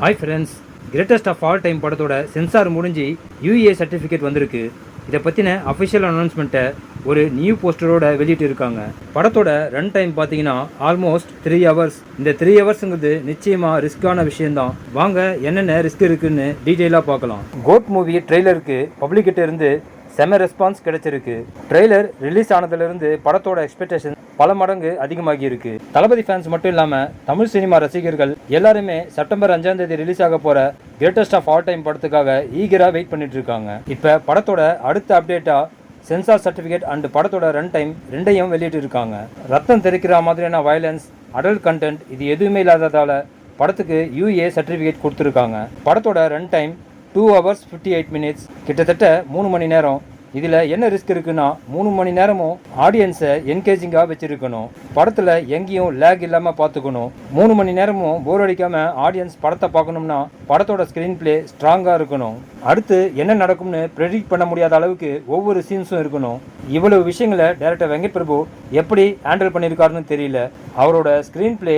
Hi friends, greatest of all time படத்தோட censor முடிஞ்சு UA certificate வந்திருக்கு. இதை பற்றின அஃபிஷியல் அனௌன்ஸ்மெண்ட்டை ஒரு நியூ போஸ்டரோட வெளியிட்டு இருக்காங்க. படத்தோட ரன் டைம் பார்த்தீங்கன்னா ஆல்மோஸ்ட் 3 ஹவர்ஸ். இந்த 3 ஹவர்ஸுங்கிறது நிச்சயமாக ரிஸ்க்கான விஷயம்தான். வாங்க என்னென்ன ரிஸ்க் இருக்குன்னு டீட்டெயிலாக பார்க்கலாம். கோட் மூவி ட்ரெய்லருக்கு பப்ளிக்கிட்ட இருந்து செம ரெஸ்பான்ஸ் கிடைச்சிருக்கு. ட்ரெய்லர் ரிலீஸ் ஆனதுலேருந்து படத்தோட எக்ஸ்பெக்டேஷன் பல மடங்கு அதிகமாகி இருக்கு. தளபதி ஃபேன்ஸ் மட்டும் இல்லாமல் தமிழ் சினிமா ரசிகர்கள் எல்லாருமே செப்டம்பர் 5ஆம் தேதி ரிலீஸ் ஆக போகிற கிரேட்டஸ்ட் ஆஃப் ஆல் டைம் படத்துக்காக ஈகராக வெயிட் பண்ணிட்டு இருக்காங்க. இப்போ படத்தோட அடுத்த அப்டேட்டாக சென்சார் சர்டிஃபிகேட் அண்ட் படத்தோட ரன் டைம் ரெண்டையும் வெளியிட்டு இருக்காங்க. ரத்தம் தெரிக்கிற மாதிரியான வயலன்ஸ், அடல்ட் கண்டென்ட் இது எதுவுமே இல்லாததால் படத்துக்கு யூஏ சர்டிஃபிகேட் கொடுத்துருக்காங்க. படத்தோட ரன் டைம் 2 hours 58 minutes, கிட்டத்தட்ட 3 மணி நேரம். இதில் என்ன ரிஸ்க் இருக்குன்னா 3 மணி நேரமும் ஆடியன்ஸை என்கேஜிங்காக வச்சுருக்கணும். படத்தில் எங்கேயும் லேக் இல்லாமல் பார்த்துக்கணும். 3 மணி நேரமும் போர் அடிக்காமல் ஆடியன்ஸ் படத்தை பார்க்கணும்னா படத்தோட ஸ்க்ரீன் பிளே ஸ்ட்ராங்காக இருக்கணும். அடுத்து என்ன நடக்கும்னு ப்ரெடிக்ட் பண்ண முடியாத அளவுக்கு ஒவ்வொரு சீன்ஸும் இருக்கணும். இவ்வளவு விஷயங்களை டைரக்டர் வெங்கட் பிரபு எப்படி ஹேண்டில் பண்ணியிருக்காருன்னு தெரியல. அவரோட ஸ்க்ரீன் பிளே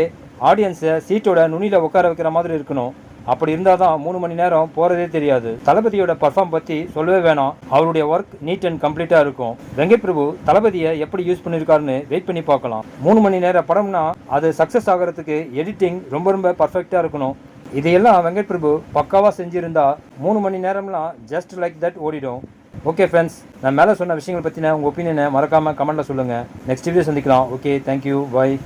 ஆடியன்ஸை சீட்டோட நுனியில் உட்கார வைக்கிற மாதிரி இருக்கணும். அப்படி இருந்தால் தான் 3 மணி நேரம் போகிறதே தெரியாது. தளபதியோட பர்ஃபார்ம் பற்றி சொல்லவே வேணாம். அவருடைய ஒர்க் நீட் அண்ட் கம்ப்ளீட்டாக இருக்கும். வெங்கட் பிரபு தளபதியை எப்படி யூஸ் பண்ணியிருக்காருன்னு வெயிட் பண்ணி பார்க்கலாம். 3 மணி நேர படம்னா அது சக்ஸஸ் ஆகிறதுக்கு எடிட்டிங் ரொம்ப பர்ஃபெக்டாக இருக்கணும். இதையெல்லாம் வெங்கட் பிரபு பக்காவாக செஞ்சுருந்தா 3 மணி நேரம்லாம் ஜஸ்ட் லைக் தட் ஓடிடும். ஓகே ஃப்ரெண்ட்ஸ், நான் மேலே சொன்ன விஷயங்களை பற்றின உங்கள் ஒப்பீனியனை மறக்காமல் கமெண்ட்டில் சொல்லுங்கள். நெக்ஸ்ட் வீடியோ சந்திக்கலாம். ஓகே, தேங்க்யூ, பாய்.